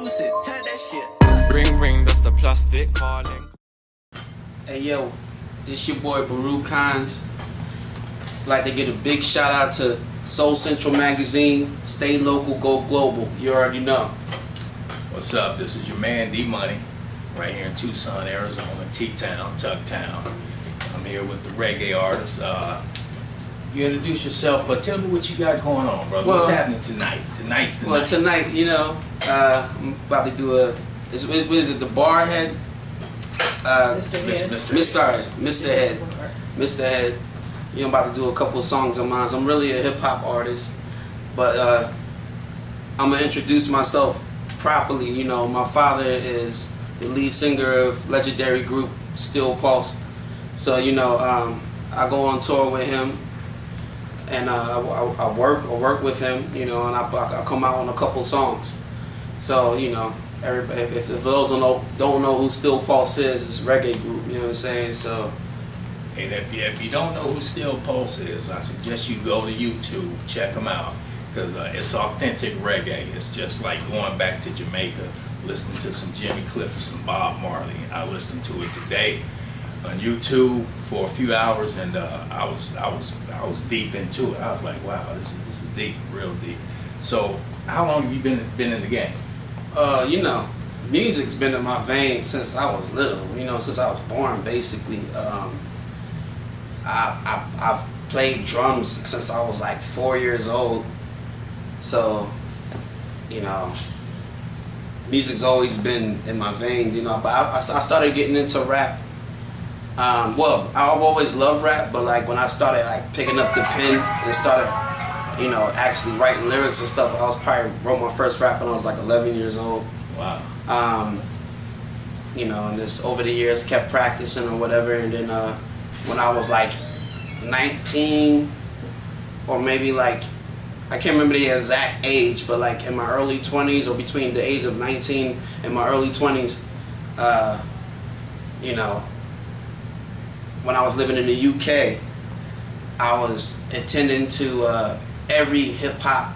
Introduce it, turn that shit up. Ring ring, that's the plastic calling. Hey yo, this your boy Baruch Hinds. Like to get a big shout out to Soul Central Magazine. Stay local, go global. You already know. What's up? This is your man D Money, right here in Tucson, Arizona, T-Town, Tugtown. I'm here with the reggae artist. You introduce yourself. Tell me what you got going on, brother. What's happening tonight? Tonight's the night. Well, tonight, you know, I'm about to do what is it, the bar head? Mr. Head. You know, I'm about to do a couple of songs of mine. I'm really a hip hop artist, but I'm gonna introduce myself properly. You know, my father is the lead singer of legendary group Still Pulse, so you know, I go on tour with him, and I work with him. You know, and I come out on a couple songs. So you know, everybody, if those don't know who Still Pulse is, it's a reggae group. You know what I'm saying? So. And if you don't know who Still Pulse is, I suggest you go to YouTube, check them out, because it's authentic reggae. It's just like going back to Jamaica, listening to some Jimmy Cliff and some Bob Marley. I listened to it today on YouTube for a few hours, and I was deep into it. I was like, wow, this is deep, real deep. So, how long have you been in the game? You know, music's been in my veins since I was little. You know, since I was born, basically. I've played drums since I was like 4 years old, so you know, music's always been in my veins. You know, but I started getting into rap. Well, I've always loved rap, but like when I started like picking up the pen and started, you know, actually writing lyrics and stuff, I was probably wrote my first rap when I was like 11 years old. Wow. You know, and this over the years kept practicing or whatever, and then when I was like 19, or maybe like, I can't remember the exact age, but like in my early 20s, or between the age of 19 and my early 20s, you know, when I was living in the UK, I was attending to every hip hop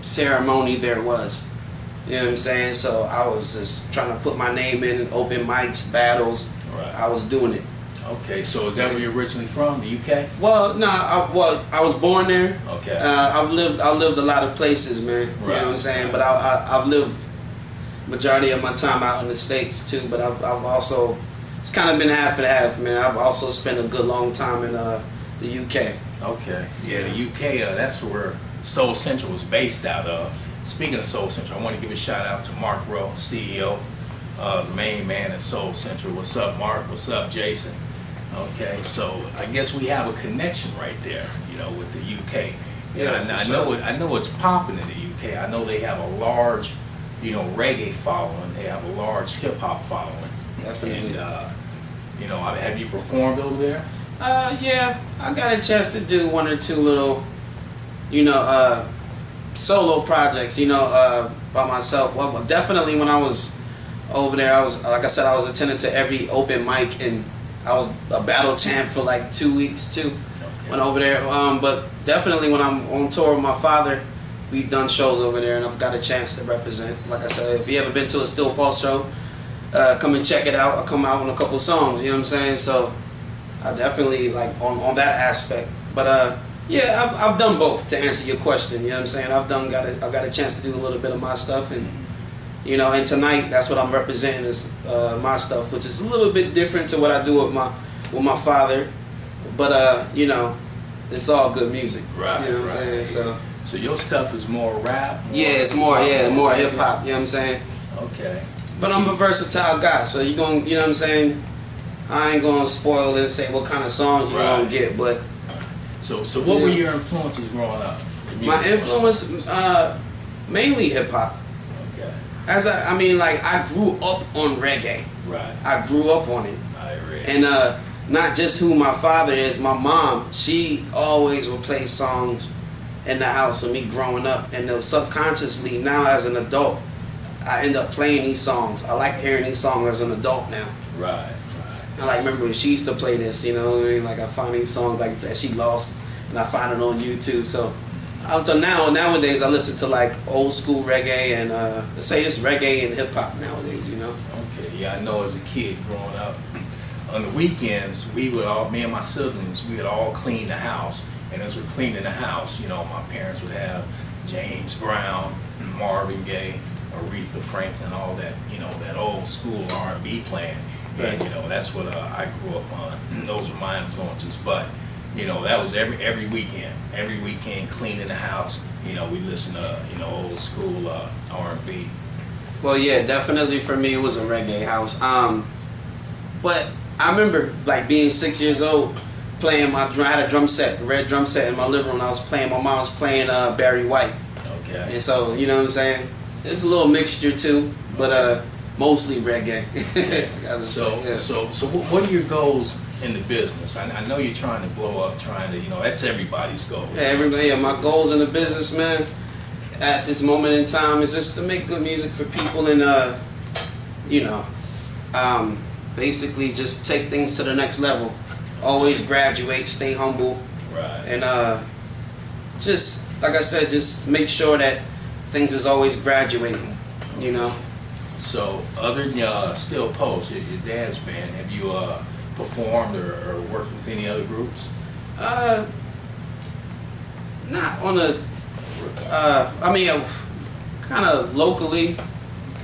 ceremony there was. You know what I'm saying? So I was just trying to put my name in open mics, battles. Right. I was doing it. Okay, so is that where you're originally from, the UK? Well, no, I was born there. Okay. I lived a lot of places, man. Right. You know what I'm saying? But I've lived majority of my time out in the States too. But I've also, it's kind of been half and half, man. I've also spent a good long time in the UK. Okay. Yeah, the UK. That's where Soul Central was based out of. Speaking of Soul Central, I want to give a shout out to Mark Rowe, CEO, the main man at Soul Central. What's up, Mark? What's up, Jason? Okay, so I guess we have a connection right there, you know, with the UK. Yeah, I know it's popping in the UK. I know they have a large, you know, reggae following. They have a large hip hop following. Definitely. And you know, have you performed over there? Yeah, I got a chance to do one or two little, you know, solo projects, you know, by myself. Well, definitely when I was over there, I was, like I said, I was attending to every open mic, and I was a battle champ for like 2 weeks too. Okay. When over there, but definitely when I'm on tour with my father, we've done shows over there, and I've got a chance to represent. Like I said, if you ever been to a Still Pulse show, come and check it out. I'll come out on a couple songs. You know what I'm saying? So I definitely like on that aspect. But yeah, I've done both, to answer your question. You know what I'm saying? I've got a chance to do a little bit of my stuff, and you know, and tonight that's what I'm representing is my stuff, which is a little bit different to what I do with my father. But you know, it's all good music. Right. You know what I'm saying? So your stuff is more rap? Yeah, it's more hip hop. You know what I'm saying? Okay. But I'm a versatile guy, so you know what I'm saying? I ain't gonna spoil it and say what kind of songs you're gonna get, but. So what were your influences growing up? My influence, mainly hip hop. Okay. I mean, like I grew up on reggae. Right. I grew up on it. I agree. And not just who my father is, my mom, she always would play songs in the house with me growing up, and subconsciously now as an adult, I end up playing these songs. I like hearing these songs as an adult now. Right. I like remember when she used to play this, you know what I mean? Like I find these songs like that she lost, and I find it on YouTube. So So nowadays I listen to like old school reggae and let's say it's reggae and hip hop nowadays, you know. Okay, yeah, I know as a kid growing up, on the weekends we would all, me and my siblings, we would all clean the house, and as we're cleaning the house, you know, my parents would have James Brown, Marvin Gaye, Aretha Franklin, all that, you know, that old school R&B playing, and you know that's what I grew up on. Those were my influences, but. You know, that was every weekend. Every weekend, cleaning the house. You know, we listen to old school R&B. Well, yeah, definitely for me it was a reggae house. But I remember like being 6 years old, playing I had a drum set, red drum set in my living room. I was playing. My mom was playing Barry White. Okay. And so you know what I'm saying. It's a little mixture too, but mostly reggae. So what are your goals in the business? I know you're trying to blow up, that's everybody's goal. Yeah, everybody. Yeah, my goals in the business, man, at this moment in time is just to make good music for people and basically just take things to the next level. Always graduate, stay humble, right, and just like I said, just make sure that things is always graduating, you know. So other than Still Pulse, your dad's band, have you performed or worked with any other groups? Not on a. Kind of locally.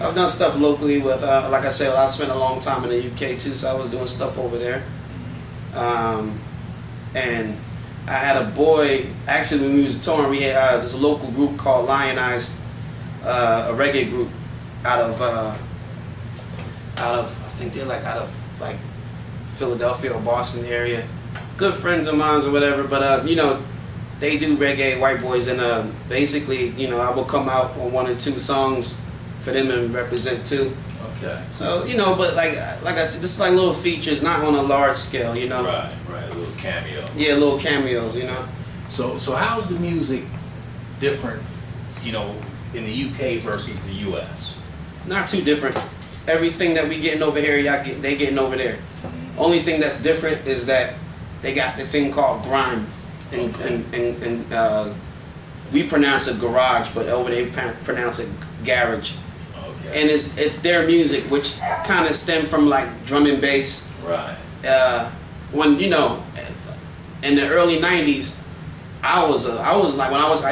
I've done stuff locally with, like I said, I spent a long time in the UK too, so I was doing stuff over there. And I had a boy. Actually, when we was touring, we had this local group called Lion Eyes, a reggae group out of I think they're like out of like Philadelphia or Boston area. Good friends of mine or whatever, but they do reggae, white boys, and basically, I will come out on 1 or 2 songs for them and represent too. Okay. So, but like I said, this is like little features, not on a large scale, Right, a little cameo. Yeah, little cameos, So how's the music different, in the UK versus the US? Not too different. Everything that we getting over here, they getting over there. Only thing that's different is that they got the thing called grime, and we pronounce it garage, but over there pronounce it garage. Okay. And it's their music, which kind of stem from like drum and bass. Right. When in the early '90s, I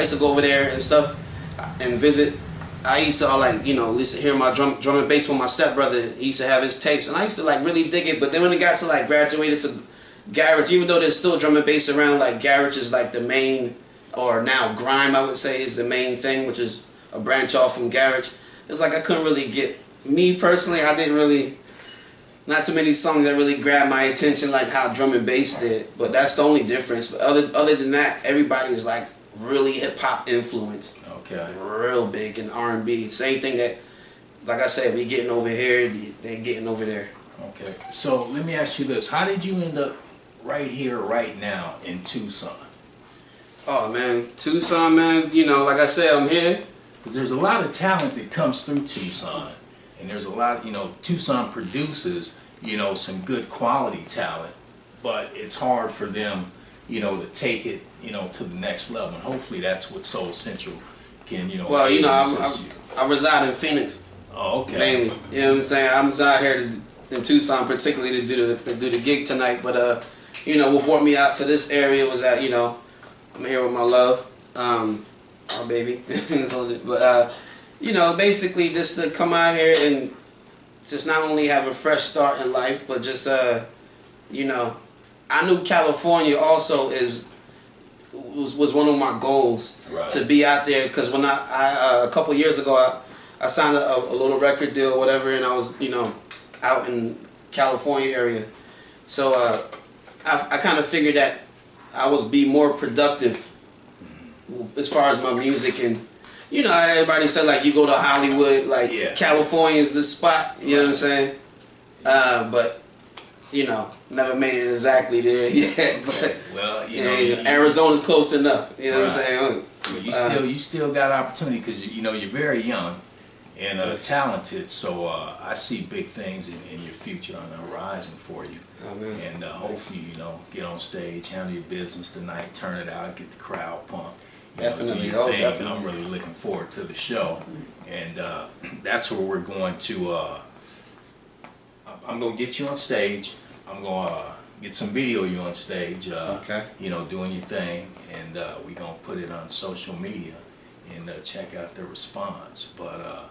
used to go over there and stuff and visit. I used to listen, hear my drum and bass with my stepbrother. He used to have his tapes, and I used to like really dig it. But then when it got to like graduated to garage, even though there's still drum and bass around, like garage is like the main, or now grime I would say is the main thing, which is a branch off from garage. It's like I couldn't really get, me personally, I didn't really, not too many songs that really grabbed my attention like how drum and bass did. But that's the only difference. But other than that, everybody is like really hip hop influenced. Okay. Real big in R&B. Same thing that, like I said, we getting over here, they getting over there. Okay. So let me ask you this: how did you end up right here, right now in Tucson? Oh man, Tucson, man. Like I said, I'm here. Because there's a lot of talent that comes through Tucson, and there's a lot of, Tucson produces, some good quality talent, but it's hard for them, to take it, to the next level. And hopefully that's what Soul Central can, Well, I reside in Phoenix. Oh, okay. Mainly, you know what I'm saying. I'm just out here in Tucson, particularly to do the gig tonight. But what brought me out to this area was that I'm here with my love, our baby. But basically just to come out here and just not only have a fresh start in life, but just I knew California also was one of my goals, right, to be out there, because when I a couple years ago I signed a little record deal or whatever, and I was out in California area, so I kind of figured that I was be more productive as far as my music. And everybody said like you go to Hollywood, like California is the spot, you know what I'm saying, but never made it exactly there yet. But well, Arizona's close enough, you know right, what I'm saying. Well, you still got opportunity, because you're very young and talented, so I see big things in your future on the horizon for you. Amen. And hopefully get on stage, handle your business tonight, turn it out, get the crowd pumped. Definitely. Do your Oh, thing. definitely. I'm really looking forward to the show, and that's where we're going to. I'm gonna get you on stage. I'm gonna get some video you on stage. Okay. You know, doing your thing, and we're gonna put it on social media and check out the response. But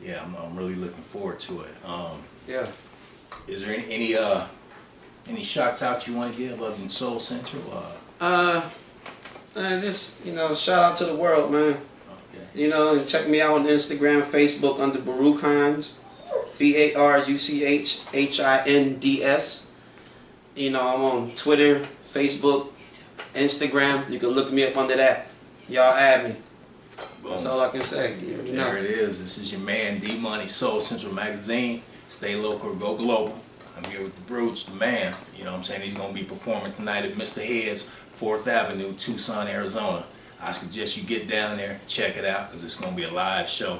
yeah, I'm really looking forward to it. Yeah. Is there any shots out you want to give other than Soul Central? Just, shout out to the world, man. Okay. And check me out on Instagram, Facebook under Baruch Hinds, BaruchHinds. I'm on Twitter, Facebook, Instagram. You can look me up under that. Y'all add me. That's all I can say. There it is. This is your man D Money, Soul Central Magazine. Stay local, go global. I'm here with the Brooch, the man. You know what I'm saying? He's going to be performing tonight at Mr. Head's, 4th Avenue, Tucson, Arizona. I suggest you get down there, check it out, because it's going to be a live show.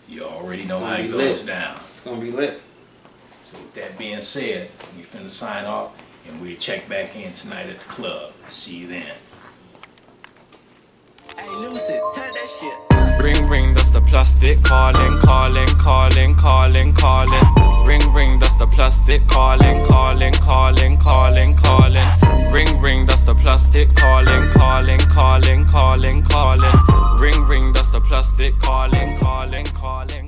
You already know how it goes down. It's going to be lit. So with that being said, we finna sign off, and we'll check back in tonight at the club. See you then. Hey, Lucid, turn that shit. Ring ring, that's the plastic. Calling, calling, calling, calling, calling. Ring ring, that's the plastic. Calling, calling, calling, calling, calling. Ring ring, that's the plastic. Calling, calling, calling, calling, calling. Ring ring, that's the plastic. Calling, calling, calling.